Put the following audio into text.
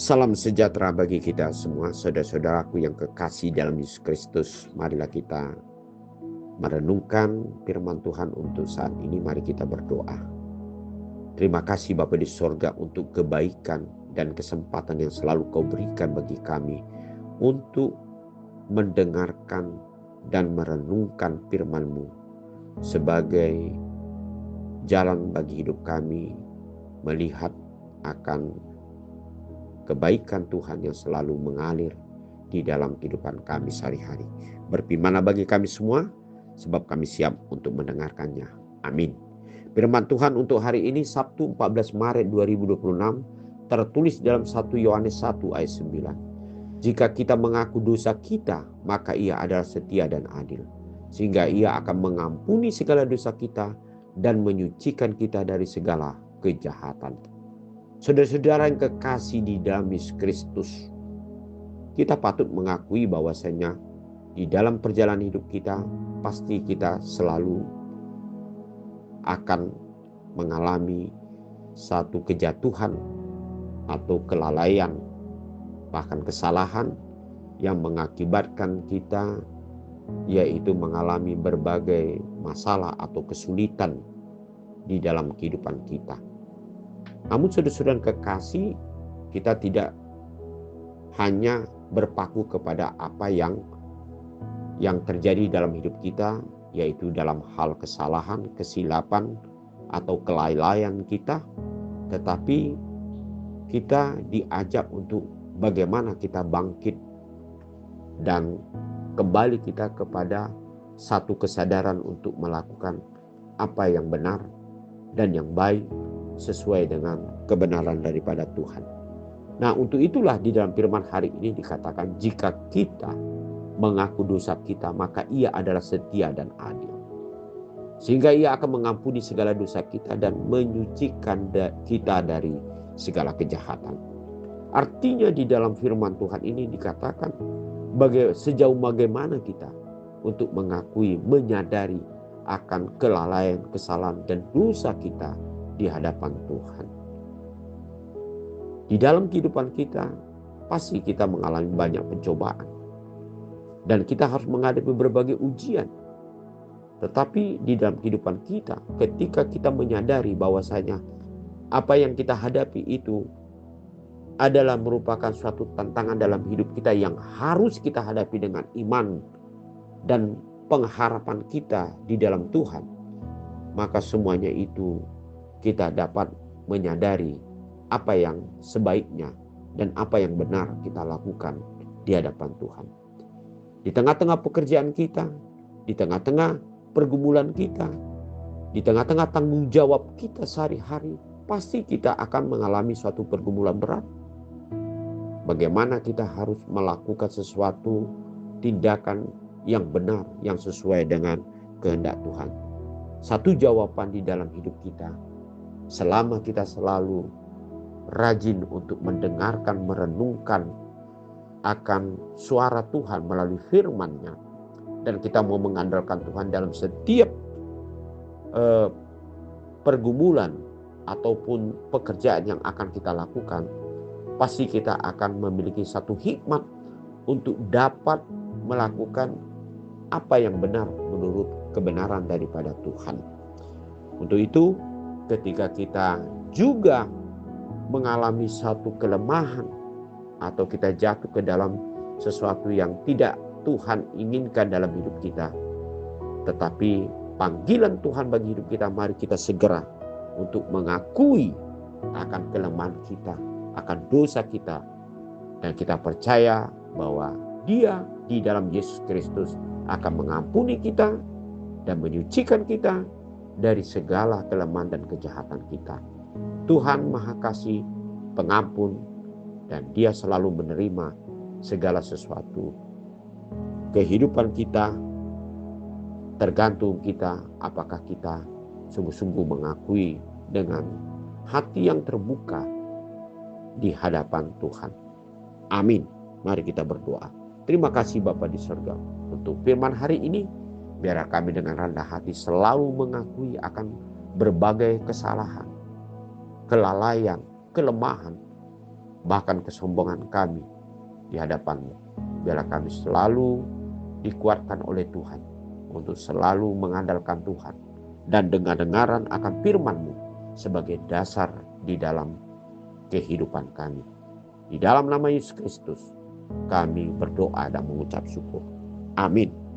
Salam sejahtera bagi kita semua, saudara-saudaraku yang kekasih dalam Yesus Kristus. Marilah kita merenungkan firman Tuhan untuk saat ini. Mari kita berdoa. Terima kasih Bapa di sorga untuk kebaikan dan kesempatan yang selalu Kau berikan bagi kami untuk mendengarkan dan merenungkan firman-Mu sebagai jalan bagi hidup kami, melihat akan kebaikan Tuhan yang selalu mengalir di dalam kehidupan kami sehari-hari. Berfirmanlah bagi kami semua, sebab kami siap untuk mendengarkannya. Amin. Firman Tuhan untuk hari ini Sabtu 14 Maret 2026 tertulis dalam 1 Yohanes 1 ayat 9. Jika kita mengaku dosa kita, maka Ia adalah setia dan adil, sehingga Ia akan mengampuni segala dosa kita dan menyucikan kita dari segala kejahatan. Saudara-saudara yang kekasih di dalam Yesus Kristus, kita patut mengakui bahwasanya di dalam perjalanan hidup kita pasti kita selalu akan mengalami satu kejatuhan atau kelalaian, bahkan kesalahan yang mengakibatkan kita yaitu mengalami berbagai masalah atau kesulitan di dalam kehidupan kita. Namun saudara-saudara kekasih, kita tidak hanya berpaku kepada apa yang terjadi dalam hidup kita, yaitu dalam hal kesalahan, kesilapan, atau kelalaian kita, tetapi kita diajak untuk bagaimana kita bangkit dan kembali kita kepada satu kesadaran untuk melakukan apa yang benar dan yang baik sesuai dengan kebenaran daripada Tuhan. Nah, untuk itulah di dalam firman hari ini dikatakan, jika kita mengaku dosa kita, maka Ia adalah setia dan adil, sehingga Ia akan mengampuni segala dosa kita dan menyucikan kita dari segala kejahatan. Artinya di dalam firman Tuhan ini dikatakan sejauh bagaimana kita untuk mengakui, menyadari akan kelalaian, kesalahan dan dosa kita di hadapan Tuhan. Di dalam kehidupan kita pasti kita mengalami banyak pencobaan dan kita harus menghadapi berbagai ujian. Tetapi di dalam kehidupan kita, ketika kita menyadari bahwasanya apa yang kita hadapi itu adalah merupakan suatu tantangan dalam hidup kita yang harus kita hadapi dengan iman dan pengharapan kita di dalam Tuhan, maka semuanya itu kita dapat menyadari apa yang sebaiknya dan apa yang benar kita lakukan di hadapan Tuhan. Di tengah-tengah pekerjaan kita, di tengah-tengah pergumulan kita, di tengah-tengah tanggung jawab kita sehari-hari, pasti kita akan mengalami suatu pergumulan berat. Bagaimana kita harus melakukan sesuatu tindakan yang benar, yang sesuai dengan kehendak Tuhan. Satu jawaban di dalam hidup kita, selama kita selalu rajin untuk mendengarkan, merenungkan akan suara Tuhan melalui firman-Nya, dan kita mau mengandalkan Tuhan dalam setiap pergumulan ataupun pekerjaan yang akan kita lakukan, pasti kita akan memiliki satu hikmat untuk dapat melakukan apa yang benar menurut kebenaran daripada Tuhan. Untuk itu, ketika kita juga mengalami satu kelemahan atau kita jatuh ke dalam sesuatu yang tidak Tuhan inginkan dalam hidup kita, tetapi panggilan Tuhan bagi hidup kita, mari kita segera untuk mengakui akan kelemahan kita, akan dosa kita, dan kita percaya bahwa Dia di dalam Yesus Kristus akan mengampuni kita dan menyucikan kita dari segala kelemahan dan kejahatan kita. Tuhan Maha Kasih, Pengampun, dan Dia selalu menerima segala sesuatu. Kehidupan kita tergantung kita apakah kita sungguh-sungguh mengakui dengan hati yang terbuka di hadapan Tuhan. Amin. Mari kita berdoa. Terima kasih Bapa di surga untuk firman hari ini. Biar kami dengan rendah hati selalu mengakui akan berbagai kesalahan, kelalaian, kelemahan, bahkan kesombongan kami di hadapan-Mu. Biarlah kami selalu dikuatkan oleh Tuhan untuk selalu mengandalkan Tuhan dan dengar-dengaran akan firman-Mu sebagai dasar di dalam kehidupan kami. Di dalam nama Yesus Kristus kami berdoa dan mengucap syukur. Amin.